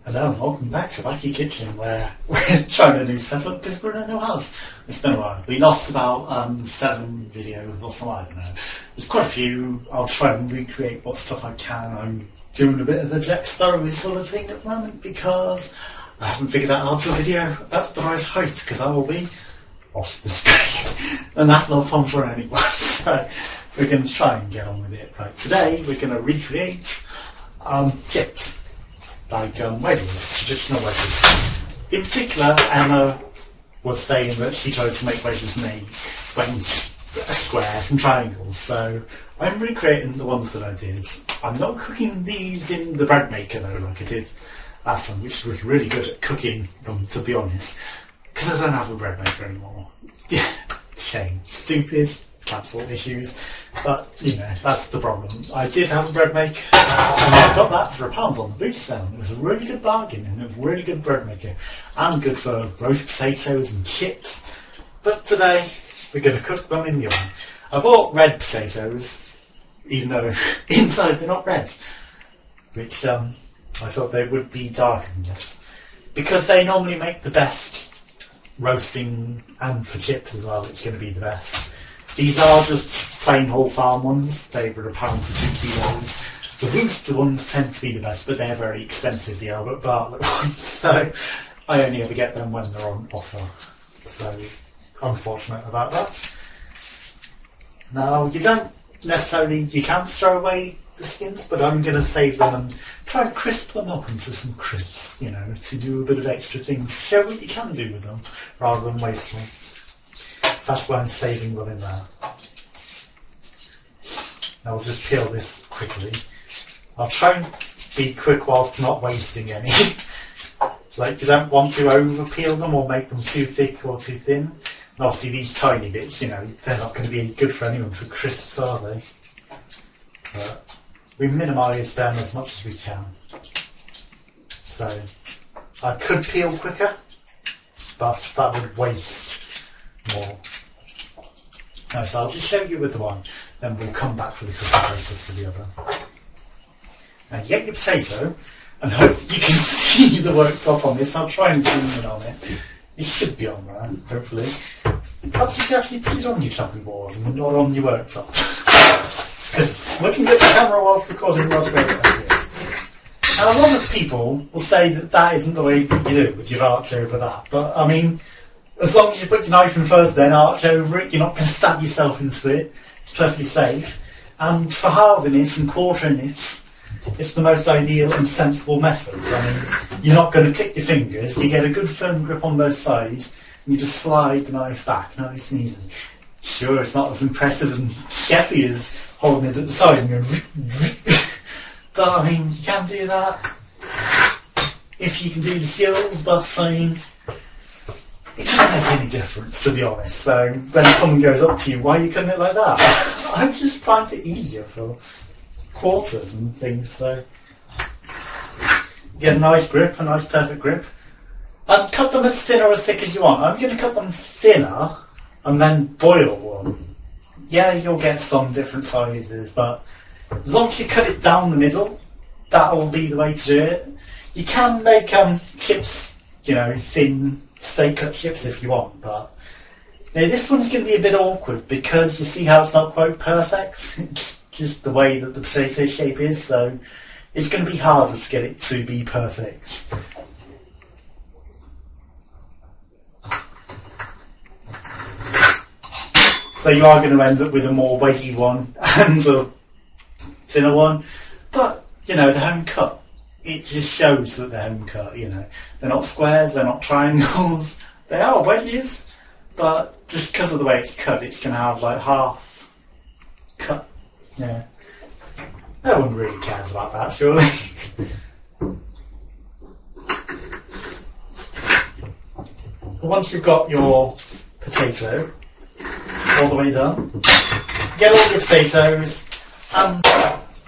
Hello and welcome back to Wacky Kitchen, where we're trying a new setup because we're in a new house. It's been a while. We lost about 7 videos or something, I don't know. There's quite a few. I'll try and recreate what stuff I can. I'm doing a bit of a Jack Sparrow sort of thing at the moment because I haven't figured out how to video at the right height because I will be off the screen and that's not fun for anyone. So we're going to try and get on with it. Right, today we're going to recreate chips. Like wedges, traditional wedges. In particular, Emma was saying that she tried to make wedges made squares and triangles, so I'm recreating the ones that I did. I'm not cooking these in the bread maker though, like I did last time, which was really good at cooking them, to be honest, because I don't have a bread maker anymore. Yeah, shame. Stupid. Cancel issues, but you know, that's the problem. I did have a bread maker and I got that for £1 on the boot sale. It was a really good bargain and a really good bread maker and good for roast potatoes and chips, but today we're going to cook them in the oven. I bought red potatoes, even though inside they're not red, which I thought they would be darker than this, because they normally make the best roasting, and for chips as well it's going to be the best. These are just plain whole farm ones. They were £1 for 2 kilos. The Rooster ones tend to be the best, but they're very expensive, the Albert Bartlett ones. So I only ever get them when they're on offer. So unfortunate about that. Now you don't necessarily, you can't throw away the skins, but I'm going to save them and try to crisp them up into some crisps, you know, to do a bit of extra things. Show what you can do with them rather than waste them. That's why I'm saving them in there. Now I'll just peel this quickly. I'll try and be quick whilst not wasting any. Like, you don't want to over peel them or make them too thick or too thin. And obviously these tiny bits, you know, they're not going to be good for anyone for crisps, are they? But we minimise them as much as we can. So I could peel quicker, but that would waste more. No, so I'll just show you with the one, then we'll come back for the cooking process for the other. Now you get your potato, and hope that you can see the worktop on this. I'll try and zoom in on it. It should be on there, hopefully. Perhaps you can actually put it on your chopping board and not on your worktop. Because looking at the camera whilst recording was a great idea. Now a lot of people will say that that isn't the way that you do it with your arch over that, but I mean, as long as you put your knife in first, then arch over it, you're not going to stab yourself into it. It's perfectly safe. And for halving it and quartering it, it's the most ideal and sensible method. I mean, you're not going to click your fingers. You get a good firm grip on both sides, and you just slide the knife back nice and easy. Sure, it's not as impressive and chefy as holding it at the side and going but I mean, you can do that if you can do the skills, but I mean, it doesn't make any difference, to be honest. So when someone goes up to you, why are you cutting it like that? I just find it easier for quarters and things. So you get a nice grip, a nice perfect grip, and cut them as thin or as thick as you want. I'm going to cut them thinner and then boil them. Yeah, you'll get some different sizes, but as long as you cut it down the middle, that will be the way to do it. You can make chips, you know, thin steak cut chips if you want, but now this one's going to be a bit awkward because you see how it's not quite perfect. It's just the way that the potato shape is, so it's going to be harder to get it to be perfect. So you are going to end up with a more wedgy one and a thinner one, but you know, the home cut, it just shows that they're home cut, you know. They're not squares, they're not triangles, they are wedges, but just because of the way it's cut, it's going to have like half cut, yeah. No one really cares about that, surely. Once you've got your potato all the way done, get all your potatoes, and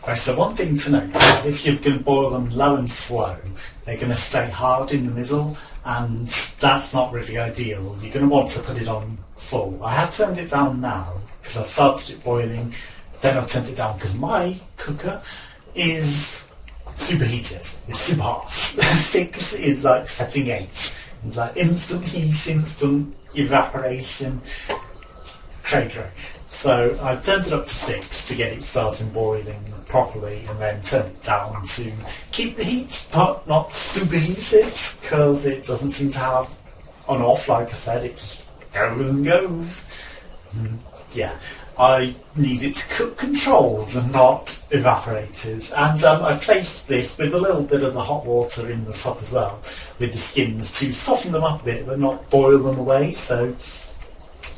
right, so one thing to note is if you're going to boil them low and slow, they're going to stay hard in the middle, and that's not really ideal. You're going to want to put it on full. I have turned it down now because I started it boiling, then I've turned it down because my cooker is superheated. It's super hot. 6 is like setting 8. It's like instant heat, instant evaporation. Cray. So I turned it up to 6 to get it starting boiling properly, and then turned it down to keep the heat but not superheated, because it doesn't seem to have on off. Like I said, it just goes and goes. Yeah, I need it to cook controlled and not evaporated. And I've placed this with a little bit of the hot water in the top as well, with the skins, to soften them up a bit but not boil them away, so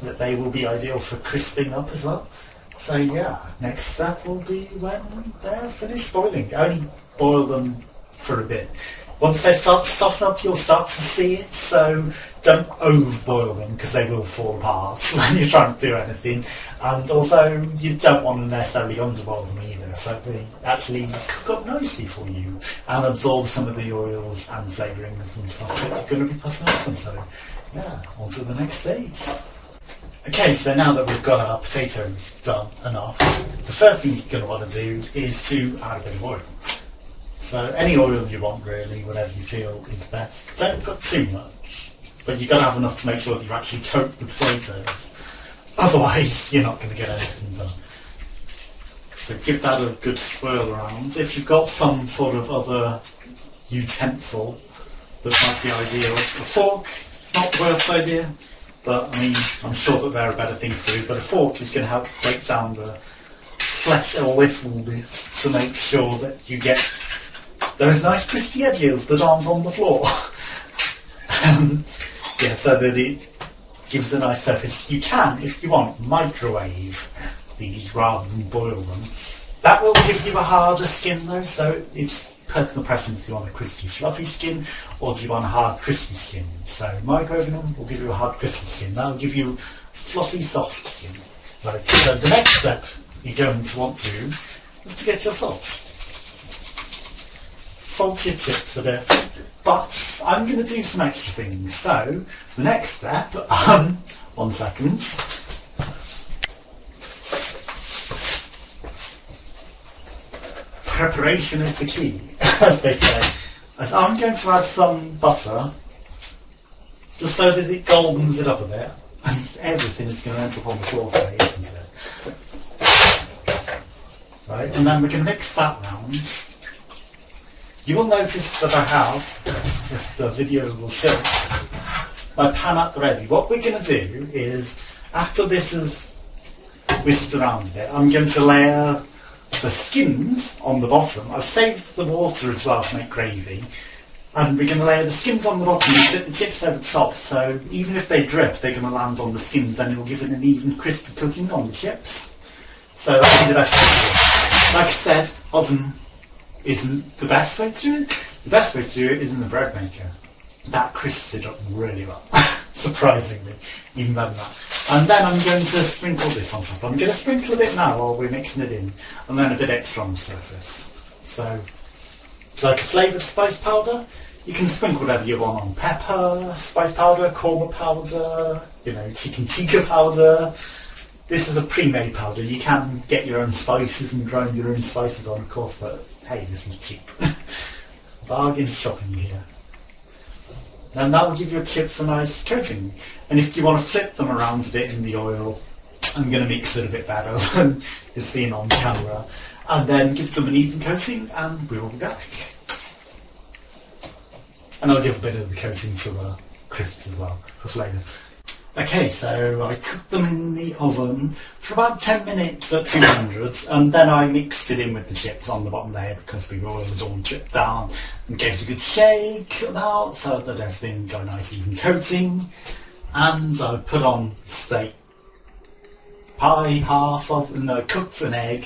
that they will be ideal for crisping up as well. So yeah, next step will be when they're finished boiling. Only boil them for a bit. Once they start to soften up, you'll start to see it, so don't overboil them because they will fall apart when you're trying to do anything. And also, you don't want to necessarily underboil them either, so they actually cook up nicely for you and absorb some of the oils and flavourings and stuff that you're going to be putting on them. So yeah, on to the next stage. Okay, so now that we've got our potatoes done and off, the first thing you're going to want to do is to add a bit of oil. So any oil you want really, whatever you feel is best. Don't put too much, but you've got to have enough to make sure that you actually coat the potatoes. Otherwise, you're not going to get anything done. So give that a good swirl around. If you've got some sort of other utensil that might be ideal, a fork is not the worst idea. But I mean, I'm sure that there are better things to do, but a fork is going to help break down the flesh a little bit to make sure that you get those nice crispy edges that aren't on the floor. Yeah, so that it gives a nice surface. You can, if you want, microwave these rather than boil them. That will give you a harder skin though, so it's personal preference. Do you want a crispy fluffy skin, or do you want a hard crispy skin? So microwaving them will give you a hard crispy skin. That will give you fluffy soft skin. Right, so the next step you're going to want to do is to get your salt. Salt your chips a bit, but I'm going to do some extra things. So the next step, 1 second. Preparation is the key, as they say. As I'm going to add some butter, just so that it goldens it up a bit, and everything is going to end up on the floor today, isn't it? Right, and then we're going to mix that round. You will notice that I have, if the video will show it, my pan at the ready. What we're going to do is, after this is whisked around a bit, I'm going to layer the skins on the bottom. I've saved the water as well to make gravy, and we're going to layer the skins on the bottom and put the chips over the top, so even if they drip they're going to land on the skins and it will give it an even crispy cooking on the chips. So that'll be the best way to do it. Like I said, oven isn't the best way to do it. The best way to do it is in the bread maker. That crisps it up really well, surprisingly, even better than that. And then I'm going to sprinkle this on top. I'm going to sprinkle a bit now while we're mixing it in, and then a bit extra on the surface. So, it's like a flavoured spice powder. You can sprinkle whatever you want on: pepper, spice powder, korma powder, chicken tikka powder. This is a pre-made powder. You can get your own spices and grind your own spices on, of course, but hey, this was cheap. Bargain shopping here. And that will give your chips a nice coating. And if you want to flip them around a bit in the oil, I'm going to mix it a bit better than you're seeing on camera. And then give them an even coating, and we will be back. And I'll give a bit of the coating to the crisps as well for flavour. Okay, so I cooked them in the oven for about 10 minutes at 200, and then I mixed it in with the chips on the bottom layer because we oiled it all and dripped down, and gave it a good shake about so that everything got a nice even coating. And I put on steak pie, and I cooked an egg,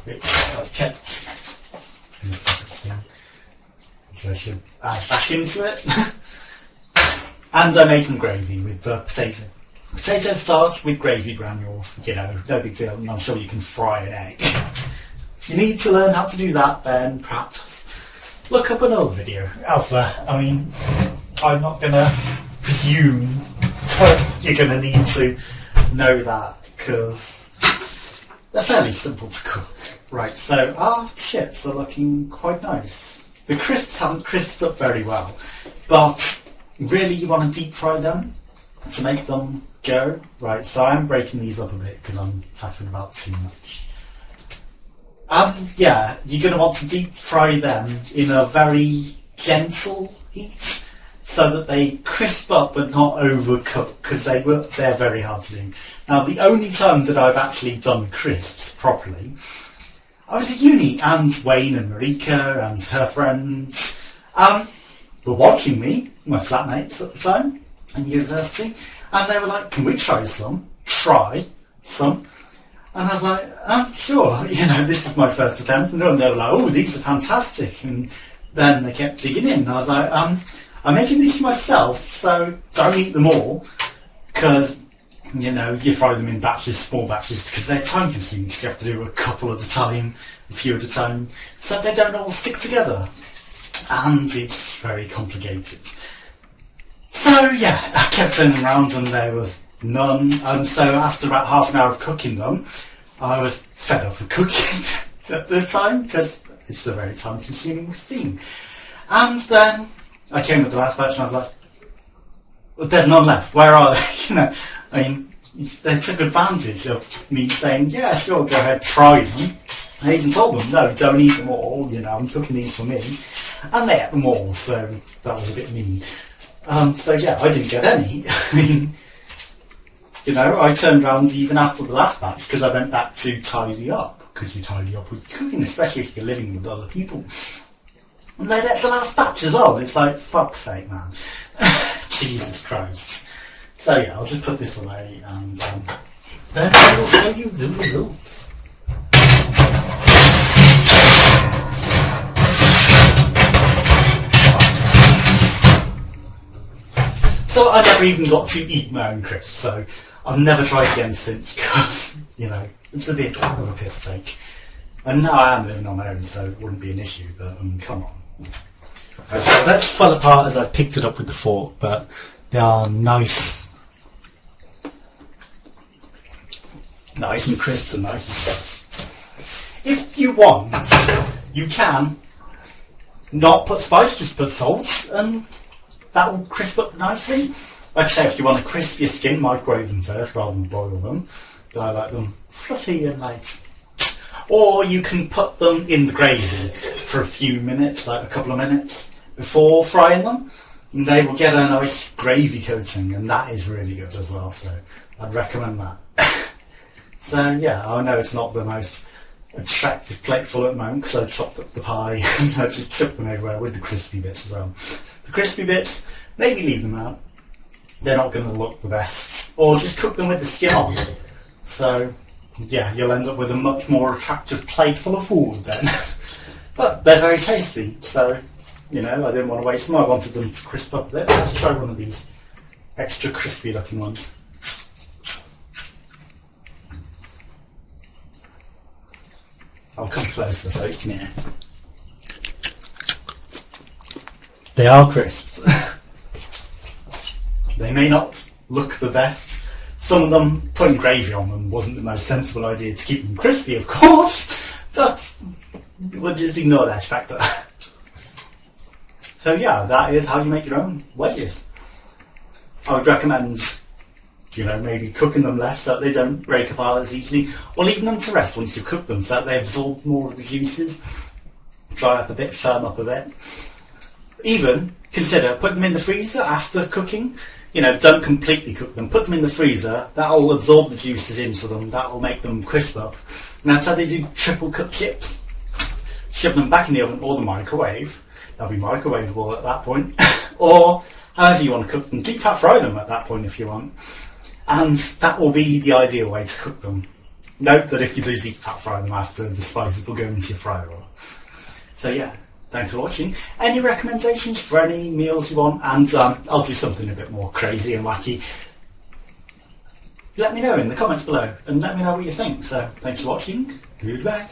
which I've kept. So I should add back into it. And I made some gravy with potato starch with gravy granules. No big deal, and I'm sure you can fry an egg. If you need to learn how to do that, then perhaps look up another video elsewhere. I mean, I'm not going to presume that you're going to need to know that, because they're fairly simple to cook. Right, so our chips are looking quite nice. The crisps haven't crisped up very well, but really you want to deep fry them to make them go. Right, so I'm breaking these up a bit because I'm faffing about too much. Yeah, you're going to want to deep fry them in a very gentle heat so that they crisp up but not overcook, because they're very hard to do. Now, the only time that I've actually done crisps properly, I was at uni, and Wayne and Marika and her friends were watching me, my flatmates at the time, in university, and they were like, can we try some? Try some. And I was like, sure, this is my first attempt. And they were like, oh, these are fantastic. And then they kept digging in. And I was like, I'm making these myself, so don't eat them all. Because, you fry them in batches, small batches, because they're time consuming, because you have to do a couple at a time, a few at a time, so they don't all stick together. And it's very complicated. So, yeah, I kept turning around and there was none. And so after about half an hour of cooking them, I was fed up of cooking at the time, because it's a very time consuming thing. And then I came with the last batch and I was like, well, there's none left. Where are they? They took advantage of me saying, yeah, sure, go ahead, try them. I even told them, no, don't eat them all, I'm cooking these for me. And they ate them all, so that was a bit mean. So yeah, I didn't get any. I turned around even after the last batch because I went back to tidy up, because you tidy up with cooking, especially if you're living with other people. And they ate the last batch as well. It's like, fuck's sake, man. Jesus Christ. So yeah, I'll just put this away and then I will show you the results. So I never even got to eat my own crisps, so I've never tried again since, because, it's a bit of a piss take. And now I am living on my own, so it wouldn't be an issue, but come on. Right, so that's fell apart as I've picked it up with the fork, but they are nice and crisp and nice and stuff. If you want, you can not put spice, just put salt, and that will crisp up nicely. Like I say, if you want to crisp your skin, microwave them first rather than boil them. But I like them fluffy and light. Or you can put them in the gravy for a few minutes, like a couple of minutes, before frying them. And they will get a nice gravy coating, and that is really good as well, so I'd recommend that. So yeah, I know it's not the most attractive plateful at the moment because I chopped up the pie and I just chucked them everywhere with the crispy bits as well. The crispy bits, maybe leave them out. They're not going to look the best. Or just cook them with the skin on. So yeah, you'll end up with a much more attractive plate full of food then. But they're very tasty, so I didn't want to waste them. I wanted them to crisp up a bit. Let's try one of these extra crispy looking ones. I'll come closer so you can hear. They are crisped. They may not look the best. Some of them, putting gravy on them wasn't the most sensible idea to keep them crispy, of course, but we'll just ignore that factor. So yeah, that is how you make your own wedges. I would recommend, maybe cooking them less so that they don't break apart as easily, or leaving them to rest once you've cooked them so that they absorb more of the juices, dry up a bit, firm up a bit. Even consider putting them in the freezer after cooking. Don't completely cook them. Put them in the freezer. That'll absorb the juices into them. That'll make them crisp up. And that's how they do triple cut chips. Shove them back in the oven or the microwave. They'll be microwavable at that point. Or however you want to cook them. Deep fat fry them at that point if you want. And that will be the ideal way to cook them. Note that if you do deep fat fry them after, the spices will go into your fryer oil. So yeah. Thanks for watching. Any recommendations for any meals you want? And I'll do something a bit more crazy and wacky. Let me know in the comments below and let me know what you think. So thanks for watching. Goodbye.